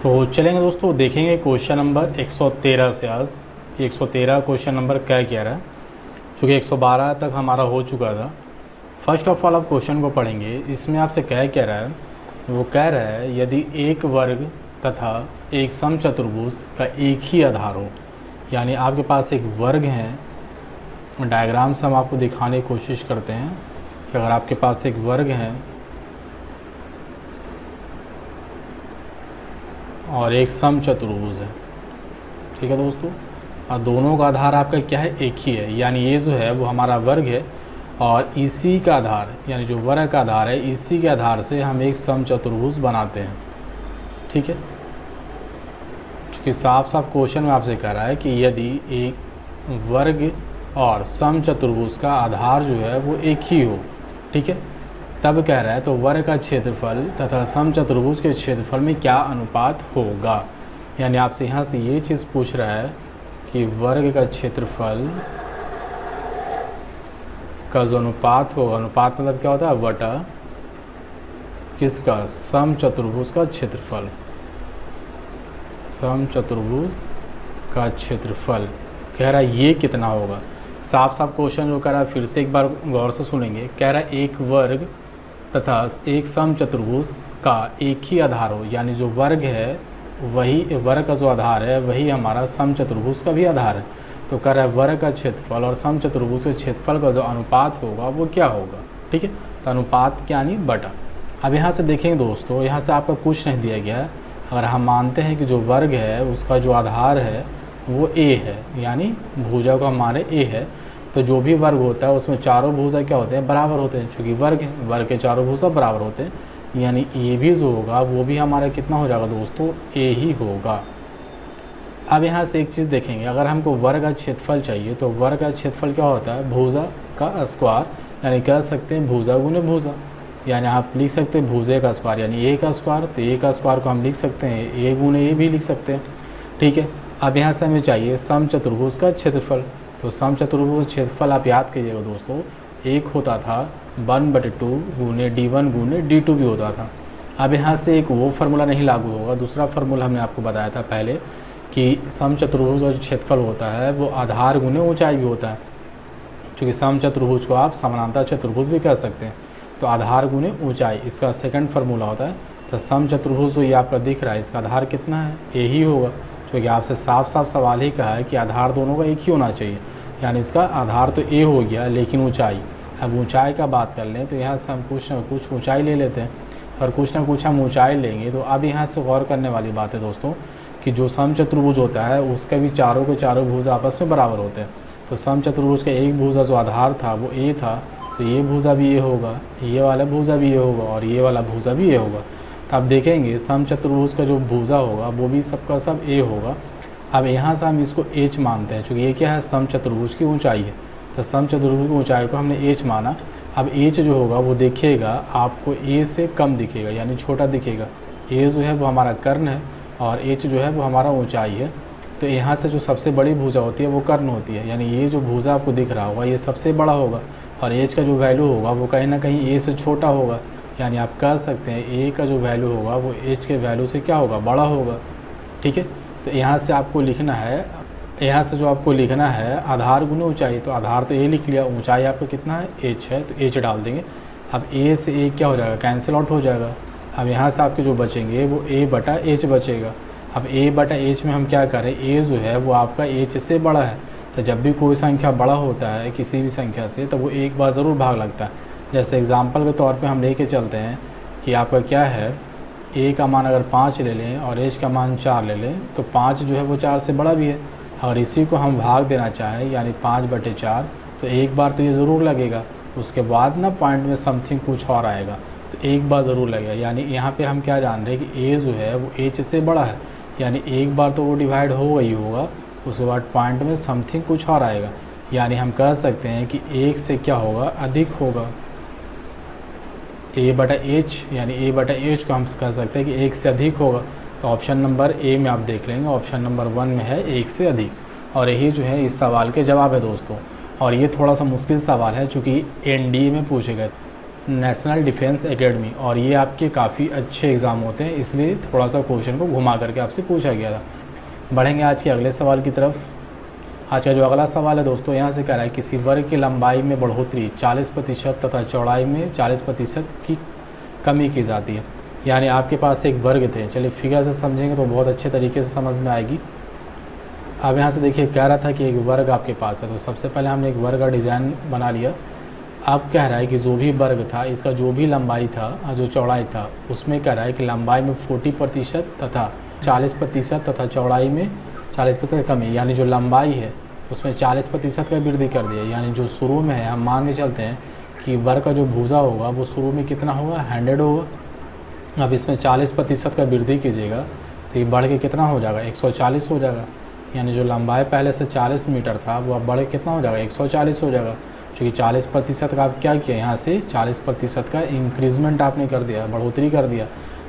तो चलेंगे दोस्तों, देखेंगे क्वेश्चन नंबर 113 से आज कि 113 क्वेश्चन नंबर क्या कह रहा है। चूँकि 112 तक हमारा हो चुका था। फर्स्ट ऑफ ऑल आप क्वेश्चन को पढ़ेंगे। इसमें आपसे क्या कह रहा है, वो कह रहा है यदि एक वर्ग तथा एक समचतुर्भुज का एक ही आधार हो, यानी आपके पास एक वर्ग है। डायग्राम से हम आपको दिखाने की कोशिश करते हैं कि अगर आपके पास एक वर्ग है और एक समचतुर्भुज है, ठीक है दोस्तों, और दोनों का आधार आपका क्या है, एक ही है। यानी ये जो है वो हमारा वर्ग है और इसी का आधार, यानी जो वर्ग का आधार है, इसी के आधार से हम एक समचतुर्भुज बनाते हैं। ठीक है, क्योंकि साफ साफ क्वेश्चन में आपसे कह रहा है कि यदि एक वर्ग और समचतुर्भुज का आधार जो है वो एक ही हो, ठीक है, तब कह रहा है तो वर्ग का क्षेत्रफल तथा समचतुर्भुज के क्षेत्रफल में क्या अनुपात होगा। यानी आपसे यहाँ से ये चीज़ पूछ रहा है कि वर्ग का क्षेत्रफल का जो अनुपात होगा, अनुपात मतलब क्या होता है, वटा किसका, समचतुर्भुज का क्षेत्रफल, समचतुर्भुज का क्षेत्रफल कह रहा है ये कितना होगा। साफ साफ क्वेश्चन जो कह रहा है, फिर से एक बार गौर से सुनेंगे। कह रहा है एक वर्ग तथा एक समचतुर्भुज का एक ही आधार हो, यानी जो वर्ग है वही वर्ग का जो आधार है वही हमारा समचतुर्भुज का भी आधार है। तो कह रहा है वर्ग का क्षेत्रफल और समचतुर्भुज के क्षेत्रफल का जो अनुपात होगा वो क्या होगा। ठीक है, तो अनुपात क्या यानी बटा। अब यहाँ से देखेंगे दोस्तों, यहाँ से आपका कुछ नहीं दिया गया है। अगर हम मानते हैं कि जो वर्ग है उसका जो आधार है वो ए है, यानी भुजा को हमारे ए है, तो जो भी वर्ग होता है उसमें चारों भुजा क्या होते हैं, बराबर होते हैं। चूँकि वर्ग है, वर्ग के चारों भुजा बराबर होते हैं, यानी ए भी जो होगा वो भी हमारा कितना हो जाएगा दोस्तों, ए ही होगा। अब यहाँ से एक चीज़ देखेंगे, अगर हमको वर्ग का क्षेत्रफल चाहिए तो वर्ग का क्षेत्रफल क्या होता है, भुजा का स्क्वायर, यानी कह सकते हैं भुजा गुने भुजा। यानी आप लिख सकते हैं भुजे का स्क्वायर यानी ए का स्क्वायर, तो ए का स्क्वायर को हम लिख सकते हैं ए गुने ए भी लिख सकते हैं। ठीक है, अब यहाँ से हमें चाहिए समचतुर्भुज का क्षेत्रफल। तो समचतुर्भुज क्षेत्रफल आप याद कीजिएगा दोस्तों, एक होता था 1/2 गुने D1 गुने D2 भी होता था। अब यहाँ से एक वो फार्मूला नहीं लागू होगा, दूसरा फार्मूला हमने आपको बताया था पहले कि समचतुर्भुज का जो क्षेत्रफल होता है वो आधार गुने ऊंचाई भी होता है। क्योंकि समचतुर्भुज को आप समानांतर चतुर्भुज भी कह सकते हैं, तो आधार गुने ऊंचाई इसका सेकंड फार्मूला होता है। तो समचतुर्भुज जो ये आपका दिख रहा है इसका आधार कितना है, ए ही होगा। क्योंकि आपसे साफ साफ सवाल ही कहा है कि आधार दोनों का एक ही होना चाहिए, यानी इसका आधार तो ए हो गया, लेकिन ऊंचाई, अब ऊंचाई का बात कर लें तो यहाँ से हम कुछ ना कुछ ऊंचाई ले लेते हैं, और कुछ ना कुछ हम ऊंचाई लेंगे। तो अब यहाँ से गौर करने वाली बात है दोस्तों कि जो समचतुर्भुज होता है उसका भी चारों के चारों भुजा आपस में बराबर होते हैं। तो समचतुर्भुज का एक भुजा जो आधार था वो ए था, तो ये भुजा भी ये होगा, ये वाला भुजा भी ये होगा, और ये वाला भुजा भी ये होगा। तो आप देखेंगे समचतुर्भुज का जो भुजा होगा वो भी सबका सब ए होगा। अब यहाँ से हम इसको एच मानते हैं, चूँकि ये क्या है, समचतुर्भुज की ऊंचाई है, तो समचतुर्भुज की ऊंचाई को हमने एच माना। अब एच जो होगा वो देखिएगा आपको ए से कम दिखेगा, यानी छोटा दिखेगा। ए जो है वो हमारा कर्ण है और एच जो है वो हमारा ऊंचाई है। तो यहाँ से जो सबसे बड़ी भुजा होती है वो कर्ण होती है, यानी ये जो भुजा आपको दिख रहा होगा ये सबसे बड़ा होगा, और एच का जो वैल्यू होगा वो कहीं ना कहीं ए से छोटा होगा। यानी आप कह सकते हैं ए का जो वैल्यू होगा वो एच के वैल्यू से क्या होगा, बड़ा होगा। ठीक है, तो यहाँ से आपको लिखना है, यहाँ से जो आपको लिखना है आधार गुने ऊंचाई, तो आधार तो ए लिख लिया, ऊंचाई आपका कितना है, एच है, तो एच डाल देंगे। अब ए से ए क्या हो जाएगा, कैंसिल आउट हो जाएगा। अब यहाँ से आपके जो बचेंगे वो ए बटा एच बचेगा। अब ए बटा एच में हम क्या करें, ए जो है वो आपका एच से बड़ा है, तो जब भी कोई संख्या बड़ा होता है किसी भी संख्या से तो वो एक बार ज़रूर भाग लगता है। जैसे एग्जांपल के तौर पे हम लेके चलते हैं कि आपका क्या है, ए का मान अगर 5 ले लें और एच का मान 4 ले लें, तो 5 जो है वो 4 से बड़ा भी है। अगर इसी को हम भाग देना चाहें यानी 5/4, तो एक बार तो ये ज़रूर लगेगा, उसके बाद ना पॉइंट में समथिंग कुछ और आएगा, तो एक बार ज़रूर लगेगा। यानी यहाँ पे हम क्या जान रहे हैं कि ए जो है वो एच से बड़ा है, यानी एक बार तो वो डिवाइड होगा ही होगा, उसके बाद पॉइंट में समथिंग कुछ और आएगा। यानी हम कह सकते हैं कि एक से क्या होगा, अधिक होगा, ए बटा एच, यानी ए बटा एच को हम कह सकते हैं कि एक से अधिक होगा। तो ऑप्शन नंबर ए में आप देख लेंगे, ऑप्शन नंबर 1 में है एक से अधिक, और यही जो है इस सवाल के जवाब है दोस्तों। और ये थोड़ा सा मुश्किल सवाल है चूँकि एनडीए में पूछे गए। नेशनल डिफेंस एकेडमी, और ये आपके काफ़ी अच्छे एग्ज़ाम होते हैं, इसलिए थोड़ा सा क्वेश्चन को घुमा करके आपसे पूछा गया था। बढ़ेंगे आज के अगले सवाल की तरफ। आज का जो अगला सवाल है दोस्तों, यहाँ से कह रहा है किसी वर्ग की लंबाई में बढ़ोतरी 40% तथा चौड़ाई में 40% की कमी की जाती है। यानी आपके पास एक वर्ग थे, चलिए फिगर से समझेंगे तो बहुत अच्छे तरीके से समझ में आएगी। अब यहाँ से देखिए कह रहा था कि एक वर्ग आपके पास है, तो सबसे पहले हमने एक वर्ग का डिज़ाइन बना लिया। अब कह रहा है कि जो भी वर्ग था, इसका जो भी लंबाई था, जो चौड़ाई था, उसमें कह रहा है कि लंबाई में 40% तथा 40% तथा चौड़ाई में 40% कमी, यानी जो लंबाई है उसमें 40% का वृद्धि कर दिया। यानी जो शुरू में है, हम मान के चलते हैं कि वर्ग का जो भुजा होगा वो शुरू में कितना होगा, 100 होगा। अब इसमें 40% का वृद्धि कीजिएगा तो ये बढ़ के कितना हो जाएगा, 140 हो जाएगा। यानी जो लंबाई पहले से 40 मीटर था वो अब बढ़ के कितना हो जाएगा, 140 हो जाएगा। क्योंकि 40% का आप क्या किया, यहाँ से 40% का इंक्रीजमेंट आपने कर दिया, बढ़ोतरी कर दिया।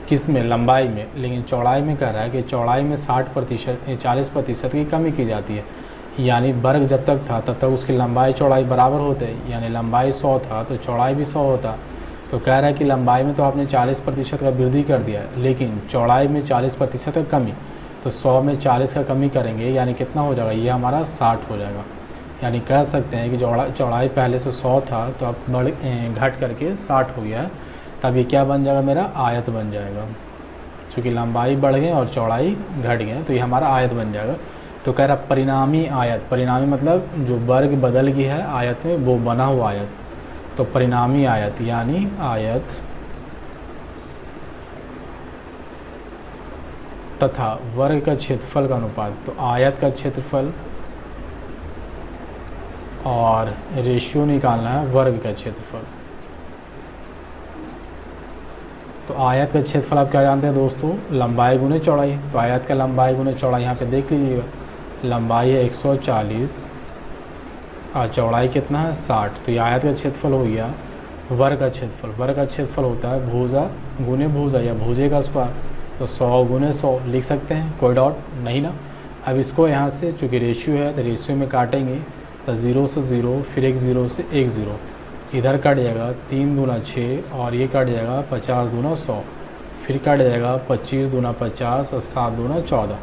किस में, लंबाई में। लेकिन चौड़ाई में कह रहा है कि चौड़ाई में 40% की कमी की जाती है। यानी वर्ग जब तक था तब तक उसकी लंबाई चौड़ाई बराबर होते, यानी लंबाई 100 था तो चौड़ाई भी 100 होता। तो कह रहा है कि लंबाई में तो आपने 40% का वृद्धि कर दिया, लेकिन चौड़ाई में 40% का कमी। तो 100 में 40 का कमी करेंगे यानी कितना हो जाएगा, ये हमारा 60 हो जाएगा। यानी कह सकते हैं कि चौड़ाई पहले से 100 था तो अब घट करके 60 हो गया है। तब ये क्या बन जाएगा, मेरा आयत बन जाएगा। चूँकि लंबाई बढ़ गई और चौड़ाई घट गई तो ये हमारा आयत बन जाएगा। तो कह रहा परिणामी आयत, परिणामी मतलब जो वर्ग बदल गई है आयत में वो बना हुआ आयत। तो परिणामी आयत यानी आयत तथा वर्ग का क्षेत्रफल का अनुपात। तो आयत का क्षेत्रफल और रेशियो निकालना है वर्ग का क्षेत्रफल। तो आयत का क्षेत्रफल आप क्या जानते हैं दोस्तों, लंबाई गुने चौड़ाई। तो आयत का लंबाई गुने चौड़ाई, यहाँ पे देख लीजिएगा, लंबाई है 140 और चौड़ाई कितना है 60। तो ये आयत का क्षेत्रफल हो गया। वर्ग का क्षेत्रफल, वर्ग का क्षेत्रफल होता है भुजा गुने भुजा या भुजे का स्क्वायर। तो 100 गुने 100 लिख सकते हैं, कोई डाउट नहीं ना। अब इसको यहाँ से चूँकि रेशियो है तो रेशियो में काटेंगे तो 0 से 0, फिर एक 0 से एक 0, इधर कट जाएगा 3 दूना 6 और ये कट जाएगा 50 दूना 100, फिर कट जाएगा 25 दूना 50 और 7 दूना 14।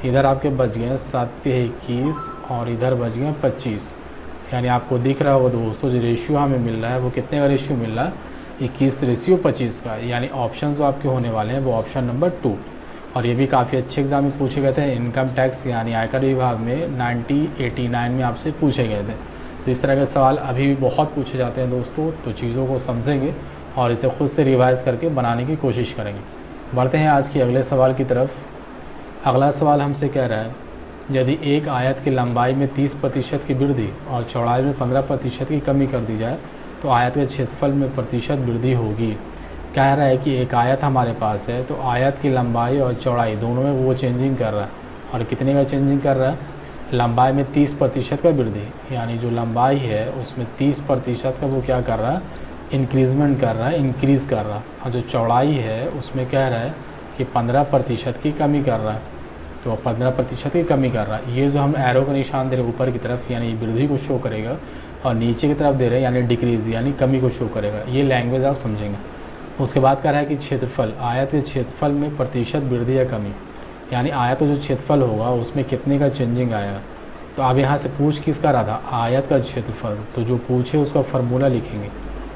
इधर आपके बच गए 7 21 और इधर बच गए 25। यानी आपको दिख रहा होगा दोस्तों जो रेशियो हमें मिल रहा है वो कितने का रेशियो मिल रहा है, 21:25 का। यानी ऑप्शन जो आपके होने वाले हैं वो ऑप्शन नंबर 2। और ये भी काफ़ी अच्छे एग्जाम में पूछे गए थे, इनकम टैक्स यानी आयकर विभाग में 9089 में आपसे पूछे गए थे। तो इस तरह के सवाल अभी भी बहुत पूछे जाते हैं दोस्तों। तो चीज़ों को समझेंगे और इसे खुद से रिवाइज़ करके बनाने की कोशिश करेंगे। बढ़ते हैं आज के अगले सवाल की तरफ। अगला सवाल हमसे कह रहा है यदि एक आयत की लंबाई में 30% की वृद्धि और चौड़ाई में 15% की कमी कर दी जाए तो आयत के क्षेत्रफल में प्रतिशत वृद्धि होगी। कह रहा है कि एक आयत हमारे पास है तो आयत की लंबाई और चौड़ाई दोनों में वो चेंजिंग कर रहा है। और कितने का चेंजिंग कर रहा है, लंबाई में 30% का वृद्धि, यानी जो लंबाई है उसमें 30% का वो क्या कर रहा है, इंक्रीजमेंट कर रहा है, इंक्रीज़ कर रहा है। और जो चौड़ाई है उसमें कह रहा है कि 15% की कमी कर रहा है। तो 15% की कमी कर रहा है। ये जो हम एरो का निशान दे रहे हैं ऊपर की तरफ यानी वृद्धि को शो करेगा, और नीचे की तरफ दे रहे हैं यानी डिक्रीज़ यानी कमी को शो करेगा। ये लैंग्वेज आप समझेंगे। उसके बाद कह रहा है कि क्षेत्रफल, आयत के क्षेत्रफल में प्रतिशत वृद्धि या कमी, यानी आयत का जो क्षेत्रफल होगा उसमें कितने का चेंजिंग आएगा। तो आप यहाँ से पूछ किसका रहा था, आयत का क्षेत्रफल। तो जो पूछे उसका फार्मूला लिखेंगे।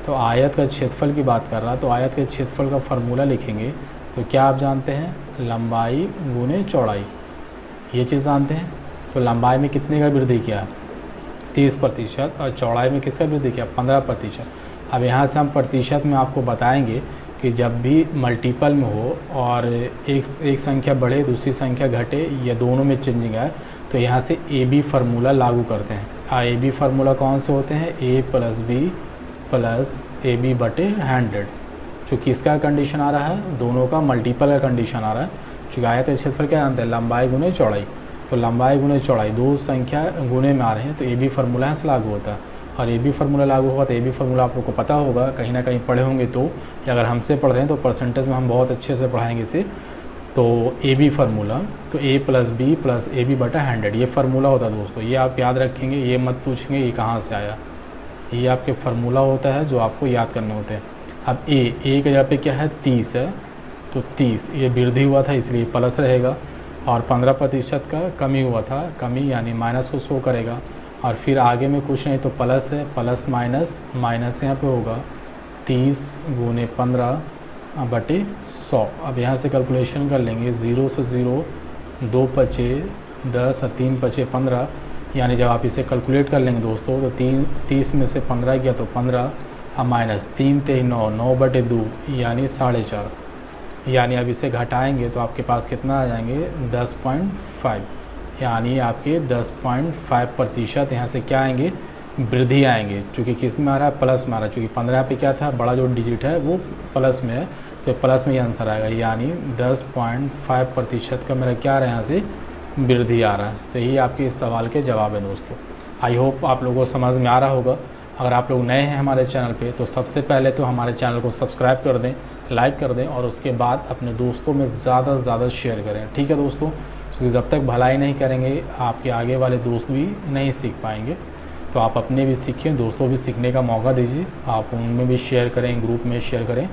तो आयत का क्षेत्रफल की बात कर रहा तो आयत के क्षेत्रफल का फार्मूला लिखेंगे। तो क्या आप जानते हैं, लंबाई गुने चौड़ाई, ये चीज़ जानते हैं। तो लंबाई में कितने का वृद्धि किया, 30% और चौड़ाई में किसका वृद्धि किया, 15%। अब यहाँ से हम प्रतिशत में आपको बताएंगे कि जब भी मल्टीपल में हो और एक संख्या बढ़े दूसरी संख्या घटे या दोनों में चेंजिंग आए तो यहाँ से ए बी फार्मूला लागू करते हैं। ए बी फार्मूला कौन से होते हैं, a + b + AB/100। चूँकि इसका कंडीशन आ रहा है, दोनों का मल्टीपल का कंडीशन आ रहा है। चूँकि आयत क्षेत्रफल क्या जानते हैं, लंबाई गुने चौड़ाई। तो लंबाई गुने चौड़ाई दो संख्या गुने में आ रहे हैं तो ए बी फार्मूला यहाँ से लागू होता है। और ए बी फार्मूला लागू होगा तो ए बी फार्मूला आप लोग को पता होगा, कहीं ना कहीं पढ़े होंगे। तो या अगर हमसे पढ़ रहे हैं तो परसेंटेज में हम बहुत अच्छे से पढ़ाएंगे इसे। तो ए बी फार्मूला, तो a + b + AB/100 ये फार्मूला होता है दोस्तों। ये आप याद रखेंगे, ये मत पूछेंगे ये कहाँ से आया। ये आपके फार्मूला होता है जो आपको याद करने होते हैं। अब ए की जगह पे क्या है 30 है, तो 30 ये वृद्धि हुआ था इसलिए प्लस रहेगा, और 15% का कमी हुआ था, कमी यानी माइनस को शो करेगा। और फिर आगे में कुछ नहीं तो प्लस है, प्लस माइनस माइनस यहाँ पे होगा 30 गुने 15/100। अब यहाँ से कैलकुलेशन कर लेंगे, 0 से 0 2 पचे 10 और 3 पचे 15, यानी जब आप इसे कैलकुलेट कर लेंगे दोस्तों तो 30 में से 15 गया तो 15 और माइनस 3 ते 9 9/2 यानी 4.5, यानी अब इसे घटाएंगे तो आपके पास कितना आ जाएंगे 10.5, यानी आपके 10.5% यहाँ से क्या आएंगे वृद्धि आएंगे। चूँकि किस में आ रहा है प्लस में आ रहा है, चूँकि 15 पे क्या था बड़ा जो डिजिट है वो प्लस में है, तो प्लस में ही आंसर आएगा, यानी 10.5% का मेरा क्या आ रहा है यहाँ से वृद्धि आ रहा है। तो यही आपके इस सवाल के जवाब है दोस्तों। आई होप आप लोगों को समझ में आ रहा होगा। अगर आप लोग नए हैं हमारे चैनल पे तो सबसे पहले तो हमारे चैनल को सब्सक्राइब कर दें, लाइक कर दें, और उसके बाद अपने दोस्तों में ज़्यादा से ज़्यादा शेयर करें, ठीक है दोस्तों। क्योंकि जब तक भलाई नहीं करेंगे आपके आगे वाले दोस्त भी नहीं सीख पाएंगे। तो आप अपने भी सीखें, दोस्तों भी सीखने का मौका दीजिए, आप उनमें भी शेयर करें, ग्रुप में शेयर करें।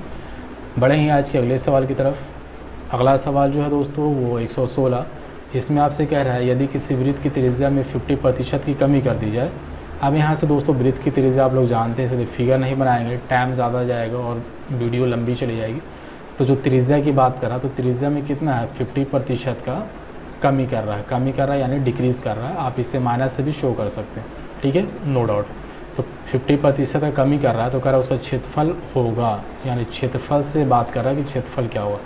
बढ़े ही आज के अगले सवाल की तरफ। अगला सवाल जो है दोस्तों वो 116, इसमें आपसे कह रहा है यदि किसी वृत्त की त्रिज्या में 50% की कमी कर दी जाए। अब यहाँ से दोस्तों वृत्त की त्रिज्या आप लोग जानते हैं, इसलिए फिगर नहीं बनाएंगे, टाइम ज़्यादा जाएगा और वीडियो लंबी चली जाएगी। तो जो त्रिज्या की बात कर रहा है तो त्रिज्या में कितना है 50% का कमी कर रहा है, यानी डिक्रीज़ कर रहा है। आप इसे माइनस से भी शो कर सकते हैं, ठीक है, नो डाउट। तो 50% का कमी कर रहा है तो कह रहा है उसका क्षेत्रफल होगा, यानी क्षेत्रफल से बात कर रहा है कि क्षेत्रफल क्या होगा।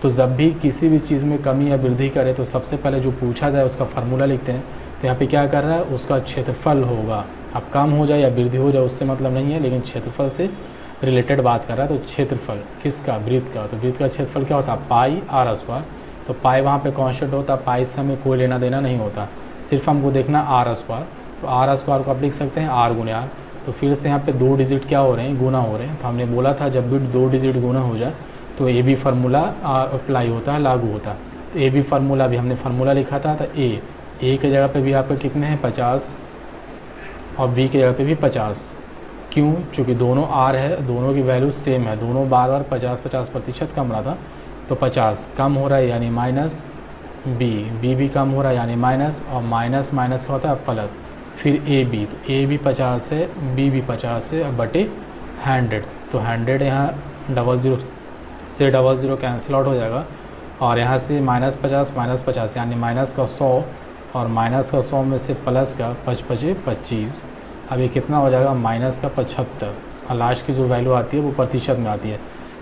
तो जब भी किसी भी चीज़ में कमी या वृद्धि करे तो सबसे पहले जो पूछा जाए उसका फार्मूला लिखते हैं। तो यहाँ पे क्या कर रहा है उसका क्षेत्रफल होगा। अब कम हो जाए या वृद्धि हो जाए उससे मतलब नहीं है, लेकिन क्षेत्रफल से रिलेटेड बात कर रहा है। तो क्षेत्रफल किसका, वृत्त का। तो वृत्त का क्षेत्रफल क्या होता है पाई r स्क्वायर। तो पाई वहाँ पे कांस्टेंट होता है, पाई से हमें कोई लेना देना नहीं होता, सिर्फ हमको देखना r स्क्वायर। तो r स्क्वायर को आप लिख सकते हैं r गुने r। तो फिर से यहाँ पे 2 डिजिट क्या हो रहे हैं, गुना हो रहे हैं। तो हमने बोला था जब भी 2 डिजिट गुना हो जाए तो ए बी फार्मूला अप्लाई होता है, लागू होता है। तो ए बी फार्मूला भी हमने फार्मूला लिखा था। तो ए की जगह पे भी आपका कितने हैं 50 और बी की जगह पे भी 50। क्यों, चूँकि दोनों आर है, दोनों की वैल्यू सेम है, दोनों बार बार 50% कम रहा था। तो 50 कम हो रहा है यानी माइनस, बी भी कम हो रहा है यानी माइनस, और माइनस माइनस का होता है प्लस। फिर ए बी, तो ए भी 50 है, बी भी 50 है, बटे 100। तो 100 यहाँ 00 से 00 कैंसिल आउट हो जाएगा, और यहाँ से -50 यानी माइनस का 100, और माइनस का 100 में से प्लस का 25। अब ये कितना हो जाएगा माइनस का 75, और लास्ट की जो वैल्यू आती है वो प्रतिशत में आती है,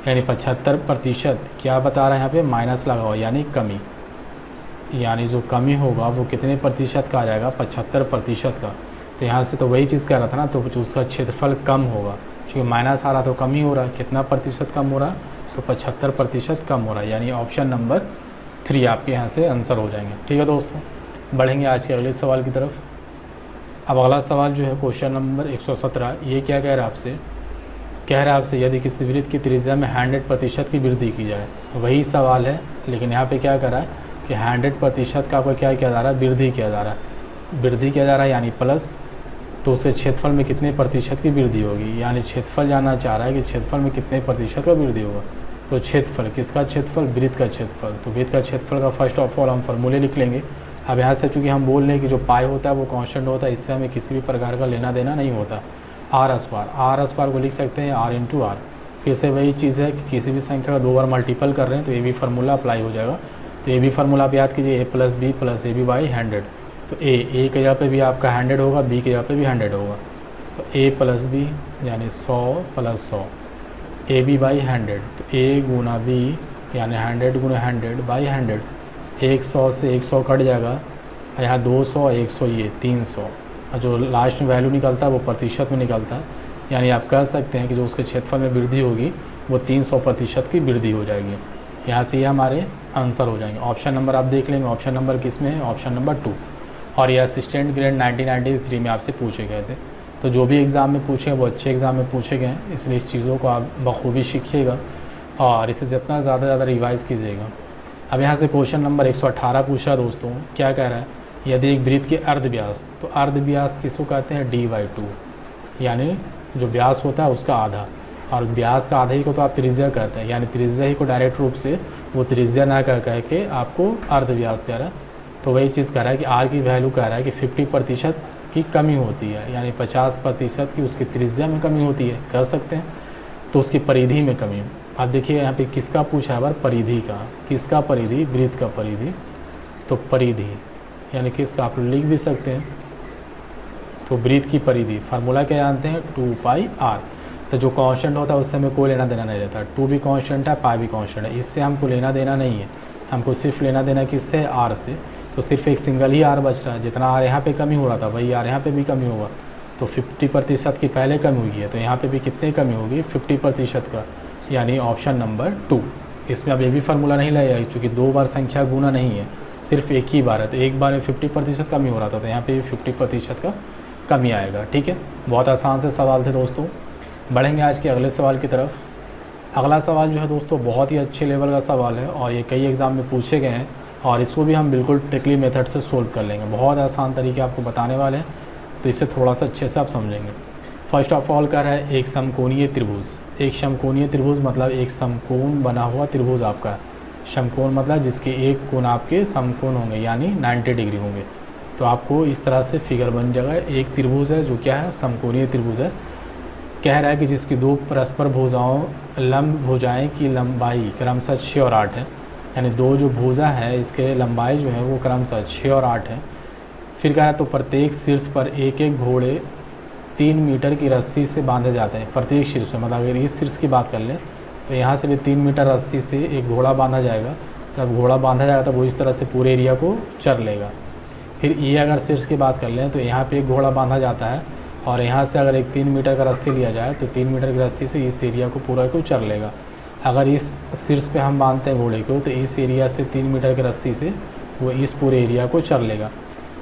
यानी 75% क्या बता रहा है यहाँ पे माइनस लगा हुआ यानी कमी, यानी जो कमी होगा वो कितने प्रतिशत का आ जाएगा 75% का। तो यहाँ से तो वही चीज़ कह रहा था ना, तो उसका क्षेत्रफल कम होगा, क्योंकि माइनस आ रहा तो कम ही हो रहा है। कितना प्रतिशत कम हो रहा है तो 75% कम हो रहा है, यानी ऑप्शन नंबर 3 आपके यहाँ से आंसर हो जाएंगे, ठीक है दोस्तों। बढ़ेंगे आज के अगले सवाल की तरफ। अब अगला सवाल जो है क्वेश्चन नंबर 117, ये क्या कह रहा है आपसे, कह रहा है आपसे यदि किसी वृत्त की त्रिज्या में 100% की वृद्धि की जाए। वही सवाल है, लेकिन यहाँ पे क्या कर रहा है कि 100% का आपका क्या किया जा रहा है, वृद्धि किया जा रहा है, वृद्धि किया जा रहा है यानी प्लस। तो उसके क्षेत्रफल में कितने प्रतिशत की वृद्धि होगी, यानी क्षेत्रफल जानना चाह रहा है कि क्षेत्रफल में कितने प्रतिशत का वृद्धि होगा। तो क्षेत्रफल किसका क्षेत्रफल, वृत्त का क्षेत्रफल। तो वृत्त का क्षेत्रफल का फर्स्ट ऑफ ऑल हम फार्मूले लिख लेंगे। अब यहाँ से चूँकि हम बोल रहे हैं कि जो पाई होता है वो कांस्टेंट होता है, इससे हमें किसी भी प्रकार का लेना देना नहीं होता। r स्क्वायर को लिख सकते हैं r इंटू आर। फिर से वही चीज़ है कि किसी भी संख्या का 2 बार मल्टीपल कर रहे हैं तो ए बी फार्मूला अप्लाई हो जाएगा। तो ए बी फार्मूला आप याद कीजिए, a + b + ab/100। तो ए की जगह पे भी आपका 100 होगा, बी की जगह पे भी 100 होगा। तो a + b यानी 100 + 100 ab/100। तो a गुना b यानी 100 गुना 100/100। 100 से 100 कट जाएगा, यहाँ 200 100 ये 300, और जो लास्ट में वैल्यू निकलता है वो प्रतिशत में निकलता है, यानी आप कह सकते हैं कि जो उसके क्षेत्रफल में वृद्धि होगी वो 300% की वृद्धि हो जाएगी। यहाँ से ये हमारे आंसर हो जाएंगे। ऑप्शन नंबर आप देख लेंगे, ऑप्शन नंबर किस में है, ऑप्शन नंबर 2। और ये असिस्टेंट ग्रेड 1993 में आपसे पूछे गए थे। तो जो भी एग्ज़ाम में पूछे वो अच्छे एग्ज़ाम में पूछे गए हैं, इसलिए इस चीज़ों को आप बखूबी सीखिएगा और इसे जितना ज़्यादा रिवाइज़ कीजिएगा। अब यहाँ से क्वेश्चन नंबर 118 पूछा दोस्तों, क्या कह रहा है, यदि एक वृत्त के अर्धव्यास, तो अर्धव्यास किसको कहते हैं, d/2, यानी जो व्यास होता है उसका आधा। और व्यास का आधा ही को तो आप त्रिज्या कहते हैं, यानी त्रिज्या ही को डायरेक्ट रूप से वो त्रिज्या ना कह के आपको अर्धव्यास कह रहा है। तो वही चीज़ कह रहा है कि आर की वैल्यू कह रहा है कि 50% की कमी होती है, यानी 50% की उसकी त्रिज्या में कमी होती है, कह सकते हैं। तो उसकी परिधि में कमी। अब देखिए यहाँ पे किसका पूछा है बार, परिधि का। किसका परिधि, वृत्त का परिधि। तो परिधि यानी किसका, आप लिख भी सकते हैं। तो वृत्त की परिधि फार्मूला क्या जानते हैं, 2πr। तो जो कांस्टेंट होता है उससे हमें कोई लेना देना नहीं रहता। 2 भी कांस्टेंट है, पाई भी कांस्टेंट है, इससे हमको लेना देना नहीं है। हमको सिर्फ लेना देना किससे, आर से। तो सिर्फ एक सिंगल ही आर बच रहा है। जितना आर यहाँ पे कमी हो रहा था वही आर यहाँ पे भी कमी होगा। तो 50% की पहले कमी हुई है, तो यहाँ पे भी कितनी कमी होगी, 50% का, यानी ऑप्शन नंबर 2। इसमें अब ये भी फार्मूला नहीं लगेगा क्योंकि 2 बार संख्या गुना नहीं है, सिर्फ एक ही बार है। तो एक बार में 50% कमी हो रहा था, तो यहाँ पे भी 50% का कमी आएगा। ठीक है, बहुत आसान से सवाल थे दोस्तों। बढ़ेंगे आज के अगले सवाल की तरफ। अगला सवाल जो है दोस्तों बहुत ही अच्छे लेवल का सवाल है और ये कई एग्ज़ाम में पूछे गए हैं और इसको भी हम बिल्कुल ट्रिकली मेथड से सोल्व कर लेंगे। बहुत आसान तरीके आपको बताने वाले हैं, तो इससे थोड़ा सा अच्छे से आप समझेंगे। फर्स्ट ऑफ ऑल कह रहा है एक समकोणीय त्रिभुज। एक समकोणीय त्रिभुज मतलब एक समकोण बना हुआ त्रिभुज आपका। समकोण मतलब जिसके एक कोण आपके समकोण होंगे, यानी 90 डिग्री होंगे। तो आपको इस तरह से फिगर बन जाएगा। एक त्रिभुज है जो क्या है, समकोणीय त्रिभुज है। कह रहा है कि जिसकी 2 परस्पर भुजाओं लंब भुजाएं की लंबाई क्रमशः 6 और 8 है, यानी 2 जो भुजा है इसके लंबाई जो है वो क्रमशः 6 और 8 है। फिर कह रहा है तो प्रत्येक शीर्ष पर एक एक घोड़े 3 मीटर की रस्सी से बांधे जाते हैं। प्रत्येक शीर्ष में, मतलब अगर इस शीर्ष की बात कर लें तो यहाँ से भी 3 मीटर रस्सी से एक घोड़ा बांधा जाएगा। जब घोड़ा बांधा जाएगा तो वो इस तरह से पूरे एरिया को चर लेगा। फिर ये अगर शीर्ष की बात कर लें तो यहाँ पे एक घोड़ा बांधा जाता है और यहाँ से अगर एक 3 मीटर का रस्सी लिया जाए तो 3 मीटर की रस्सी से इस एरिया को पूरा को चर लेगा। अगर इस शीर्ष पे हम बांधते हैं घोड़े को तो इस एरिया से 3 मीटर की रस्सी से वो इस पूरे एरिया को चर लेगा।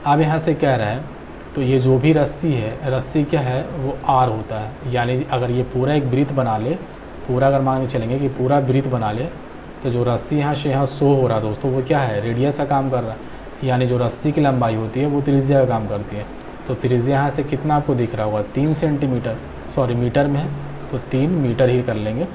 अब यहाँ से कह रहा है तो ये जो भी रस्सी है, रस्सी क्या है वो आर होता है। यानी अगर ये पूरा एक वृत्त बना ले, पूरा अगर मान के चलेंगे कि पूरा वृत्त बना ले, तो जो रस्सी यहाँ से यहाँ शो हो रहा है दोस्तों वो क्या है, रेडियस का काम कर रहा है। यानी जो रस्सी की लंबाई होती है वो त्रिज्या का काम करती है। तो त्रिज्या यहाँ से कितना आपको दिख रहा होगा, 3 सेंटीमीटर, सॉरी मीटर में है तो 3 मीटर ही कर लेंगे।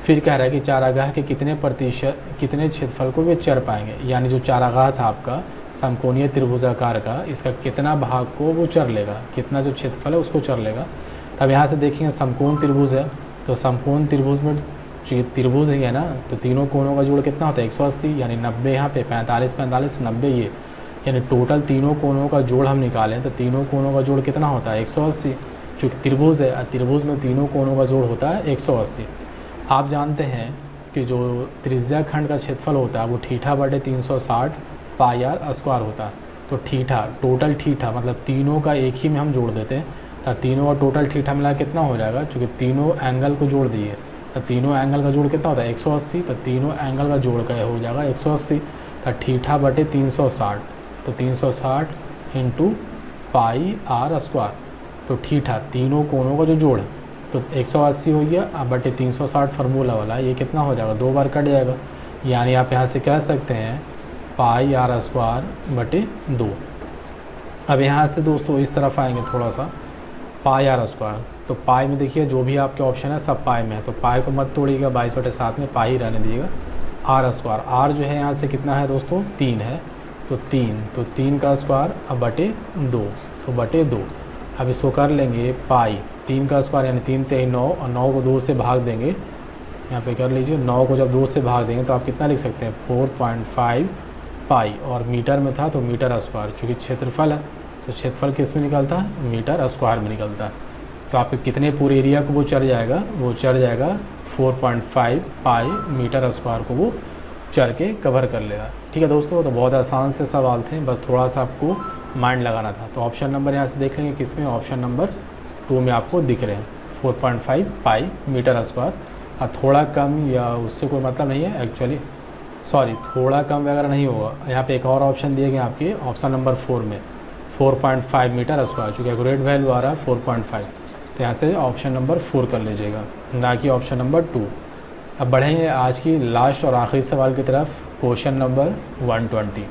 फिर कह रहा है कि चारागाह के कितने क्षेत्रफल को वे चर पाएंगे। यानी जो चारागाह था आपका समकोणीय त्रिभुजाकार का, इसका कितना भाग को वो चर लेगा, कितना जो क्षेत्रफल है उसको चर लेगा। अब यहाँ से देखेंगे समकोण त्रिभुज है, तो समकोण त्रिभुज में त्रिभुज है ना, तो तीनों कोणों का जोड़ कितना होता है, 180, यानी 90 यहाँ पे 45 45 90 ये, यानी टोटल तीनों कोणों का जोड़ हम निकालें तो तीनों कोणों का जोड़ कितना होता है, 180। चूँकि त्रिभुज है, त्रिभुज में तीनों कोणों का जोड़ होता है 180। आप जानते हैं कि जो त्रिज्या खंड का क्षेत्रफल होता है वो थीटा बटे 360 पाई आर स्क्वायर होता है। तो थीटा, टोटल थीटा मतलब तीनों का एक ही में हम जोड़ देते हैं, तो तीनों का टोटल थीटा मिला कितना हो जाएगा, चूँकि तीनों एंगल को जोड़ दिए तो तीनों एंगल का जोड़ कितना होता है 180। तो तीनों एंगल का जोड़ का हो जाएगा 180। तो थीटा बटे 360, तो 360 इंटू पाई आर स्क्वायर। तो थीटा तीनों कोणों का जो जोड़ है तो 180 हो गया, अब बटे 360 फार्मूला वाला ये कितना हो जाएगा, 2 बार कट जाएगा। यानी आप यहाँ से कह सकते हैं पाई आर स्क्वायर बटे 2। अब यहाँ से दोस्तों इस तरफ आएंगे थोड़ा सा, पाई आर स्क्वायर, तो पाई में देखिए जो भी आपके ऑप्शन है सब पाई में है, तो पाई को मत तोड़िएगा, 22/7 में पाई रहने दीजिएगा। आर स्क्वायर, आर जो है यहाँ से कितना है दोस्तों 3 है, तो 3 का स्क्वायर अब बटे 2, तो बटे 2। अब इसको कर लेंगे पाई 3 का स्क्वायर यानी 3 3 9, और 9 को 2 से भाग देंगे, यहाँ पे कर लीजिए 9 को जब 2 से भाग देंगे तो आप कितना लिख सकते हैं 4.5 पाई, और मीटर में था तो मीटर स्क्वायर, चूँकि क्षेत्रफल है तो क्षेत्रफल किस में निकलता है, मीटर स्क्वायर में निकलता है। तो आपके कितने पूरे एरिया को वो चढ़ जाएगा, वो चढ़ जाएगा 4.5 पाई मीटर स्क्वायर को वो चढ़ के कवर कर लेगा। ठीक है दोस्तों, तो बहुत आसान से सवाल थे, बस थोड़ा सा आपको माइंड लगाना था। तो ऑप्शन नंबर यहाँ से देख लेंगे किस में, ऑप्शन नंबर 2 में आपको दिख रहे हैं 4.5 पाई मीटर स्क्वायर। और थोड़ा कम या उससे कोई मतलब नहीं है एक्चुअली, सॉरी थोड़ा कम वगैरह नहीं होगा। यहाँ पे एक और ऑप्शन दिए गए आपके ऑप्शन नंबर 4 में 4.5 मीटर स्क्वायर, चूँकि एक्यूरेट वैल्यू आ रहा है 4.5, तो यहाँ से ऑप्शन नंबर 4 कर लीजिएगा, ना कि ऑप्शन नंबर 2। अब बढ़ेंगे आज की लास्ट और आखिरी सवाल की तरफ, क्वेश्चन नंबर 120।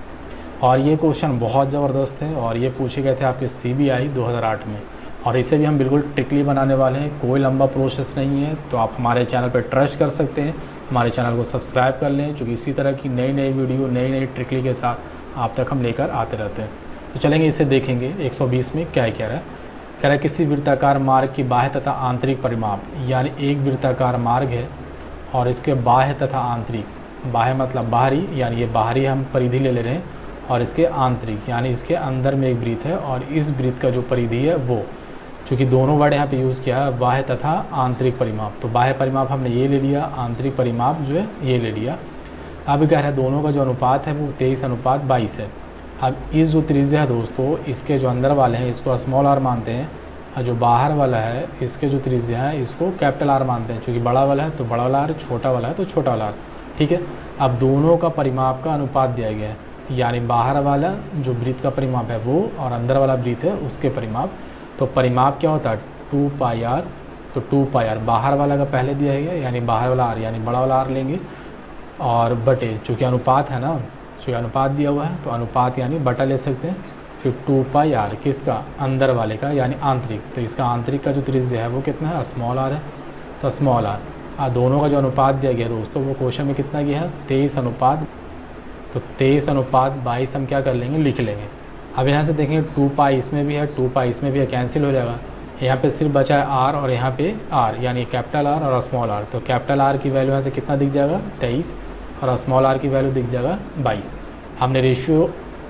और ये क्वेश्चन बहुत ज़बरदस्त है और ये पूछे गए थे आपके CBI 2008 में। और इसे भी हम बिल्कुल ट्रिकली बनाने वाले हैं, कोई लंबा प्रोसेस नहीं है। तो आप हमारे चैनल पर ट्रस्ट कर सकते हैं, हमारे चैनल को सब्सक्राइब कर लें, क्योंकि इसी तरह की नई नई वीडियो नई नई ट्रिकली के साथ आप तक हम लेकर आते रहते हैं। तो चलेंगे इसे देखेंगे। 120 में क्या कह रहा है किसी वृत्ताकार मार्ग की बाह्य तथा आंतरिक परिमाप, यानी एक वृत्ताकार मार्ग है और इसके बाह्य तथा आंतरिक, बाह्य मतलब बाहरी, यानी ये बाहरी हम परिधि ले रहे हैं, और इसके आंतरिक यानी इसके अंदर में एक वृत्त है, और इस वृत्त का जो परिधि है वो, चूँकि दोनों वर्ड यहाँ पे यूज़ किया है, बाह्य तथा आंतरिक परिमाप। तो बाह्य परिमाप हमने ये ले लिया, आंतरिक परिमाप जो है ये ले लिया। अब कह रहा है दोनों का जो अनुपात है वो 23:22 है। अब इस जो त्रिज्या है दोस्तों, इसके जो अंदर वाले हैं इसको स्मॉल आर मानते हैं, और जो बाहर वाला है इसके जो त्रिज्या है इसको कैपिटल आर मानते हैं। चूँकि बड़ा वाला है तो बड़ा वाला आर, छोटा वाला है तो छोटा वाला आर। ठीक है, अब दोनों का परिमाप का अनुपात दिया गया है, यानी बाहर वाला जो वृत्त का परिमाप है वो, और अंदर वाला वृत्त है उसके परिमाप। तो परिमाप क्या होता है 2πr, तो 2πr बाहर वाला का पहले दिया गया, यानी बाहर वाला आर यानी बड़ा वाला आर लेंगे, और बटे, चूँकि अनुपात है ना, चूँकि अनुपात दिया हुआ है तो अनुपात यानी बटा ले सकते हैं। फिर 2πr किसका, अंदर वाले का यानी आंतरिक, तो इसका आंतरिक का जो त्रिज्या है वो कितना है, स्मॉल आर है, तो स्मॉल आर। दोनों का जो अनुपात दिया गया दोस्तों वो क्वेश्चन में कितना गया है 23:, तो 23:22 हम क्या कर लेंगे, लिख लेंगे। अब यहाँ से देखेंगे 2π इसमें भी है, 2π इसमें भी है, कैंसिल हो जाएगा। यहाँ पे सिर्फ बचा है आर, और यहाँ पे आर यानी कैपिटल आर और स्मॉल आर। तो कैपिटल आर की वैल्यू यहाँ से कितना दिख जाएगा 23, और स्मॉल आर की वैल्यू दिख जाएगा 22। हमने रेशियो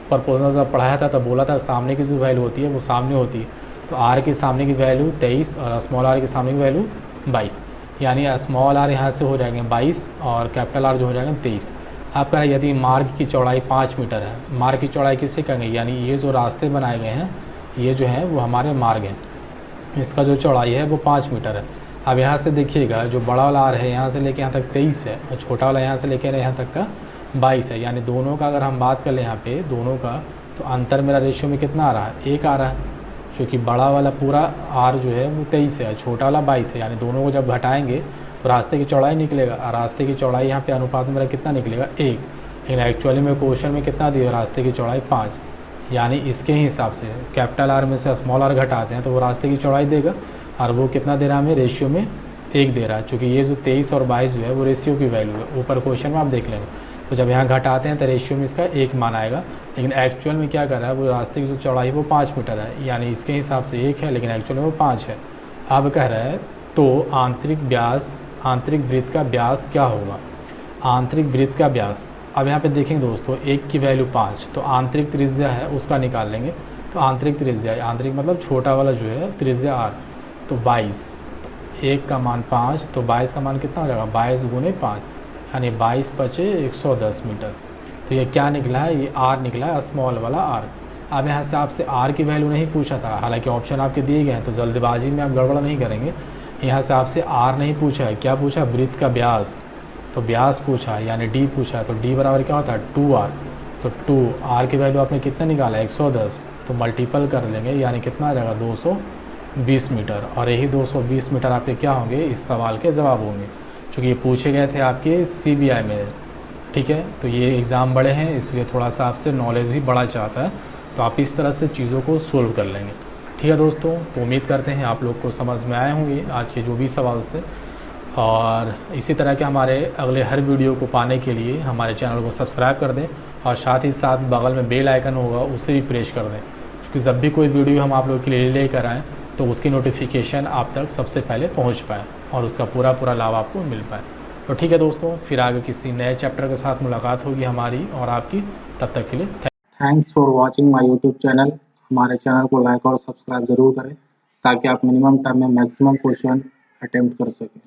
प्रपोजनल जब पढ़ाया था तब बोला था सामने की जो वैल्यू होती है वो सामने होती है। तो आर के सामने की वैल्यू 23 और स्मॉल आर के सामने की वैल्यू 22, यानी स्मॉल आर यहाँ से हो जाएंगे 22 और कैपिटल आर जो हो जाएगा 23। आप कह रहे हैं यदि मार्ग की चौड़ाई 5 मीटर है, मार्ग की चौड़ाई किसे कहेंगे, यानी ये जो रास्ते बनाए गए हैं ये जो है वो हमारे मार्ग हैं, इसका जो चौड़ाई है वो 5 मीटर है। अब यहाँ से देखिएगा जो बड़ा वाला आर है यहाँ से लेके यहाँ तक 23 है, और छोटा वाला यहाँ से लेके यहाँ तक का 22 है, यानी दोनों का अगर हम बात कर लें यहाँ पे दोनों का, तो अंतर मेरा रेशियो में कितना आ रहा है, 1 आ रहा है, क्योंकि बड़ा वाला पूरा आर जो है वो 23 है, छोटा वाला 22 है, यानी दोनों को जब घटाएंगे तो रास्ते की चौड़ाई निकलेगा, और रास्ते की चौड़ाई यहाँ पे अनुपात में मेरा कितना निकलेगा 1, लेकिन एक्चुअली में क्वेश्चन में कितना दिया, रास्ते की चौड़ाई 5, यानी इसके हिसाब से कैपिटल आर में से स्मॉल आर घटाते हैं तो वो रास्ते की चौड़ाई देगा, और वो कितना दे रहा है हमें, रेशियो में 1 दे रहा है, चूँकि ये जो 23 और 22 जो है वो रेशियो की वैल्यू है, ऊपर क्वेश्चन में आप देख लेंगे। तो जब यहाँ घटाते हैं तो रेशियो में इसका 1 मान आएगा, लेकिन एक्चुअल में क्या कर रहा है वो रास्ते की जो चौड़ाई वो 5 मीटर है, यानी इसके हिसाब से 1 है, लेकिन एक्चुअल में वो 5 है। अब कह रहा है तो आंतरिक व्यास, आंतरिक वृत्त का व्यास क्या होगा, आंतरिक वृत्त का व्यास। अब यहाँ पे देखेंगे दोस्तों 1 की वैल्यू 5, तो आंतरिक त्रिज्या है उसका निकाल लेंगे। तो आंतरिक त्रिज्या, आंतरिक मतलब छोटा वाला जो है त्रिज्या आर, तो 22, 1 का मान 5, तो 22 का मान कितना हो जाएगा 22 × 5, यानी 22 × 5 = 110 मीटर। तो ये क्या निकला है, ये आर निकला है, स्मॉल वाला आर। अब यहाँ से आपसे आर की वैल्यू नहीं पूछा था, हालांकि ऑप्शन आपके दिए गए हैं, तो जल्दबाजी में आप गड़बड़ नहीं करेंगे। यहाँ से आपसे आर नहीं पूछा है, क्या पूछा, वृत्त का व्यास, तो व्यास पूछा है, यानी डी पूछा है, तो डी बराबर क्या होता है 2r। तो 2r की वैल्यू आपने कितना निकाला 110, तो मल्टीपल कर लेंगे, यानी कितना आ जाएगा 220 मीटर। और यही 220 मीटर आपके क्या होंगे, इस सवाल के जवाब होंगे, क्योंकि ये पूछे गए थे आपके CBI में। ठीक है, तो ये एग्ज़ाम बड़े हैं इसलिए थोड़ा सा आपसे नॉलेज भी बढ़ा चाहता है, तो आप इस तरह से चीज़ों को सोल्व कर लेंगे। ठीक है दोस्तों, तो उम्मीद करते हैं आप लोग को समझ में आए होंगे आज के जो भी सवाल से, और इसी तरह के हमारे अगले हर वीडियो को पाने के लिए हमारे चैनल को सब्सक्राइब कर दें, और साथ ही साथ बगल में बेल आइकन होगा उसे भी प्रेस कर दें, क्योंकि जब भी कोई वीडियो हम आप लोग के लिए लेकर आएँ तो उसकी नोटिफिकेशन आप तक सबसे पहले पहुँच पाए और उसका पूरा लाभ आपको मिल पाए। तो ठीक है दोस्तों, फिर आगे किसी नए चैप्टर के साथ मुलाकात होगी हमारी और आपकी, तब तक के लिए thanks for watching my YouTube channel. हमारे चैनल को लाइक और सब्सक्राइब ज़रूर करें ताकि आप मिनिमम टाइम में मैक्सिमम क्वेश्चन अटेम्प्ट कर सकें।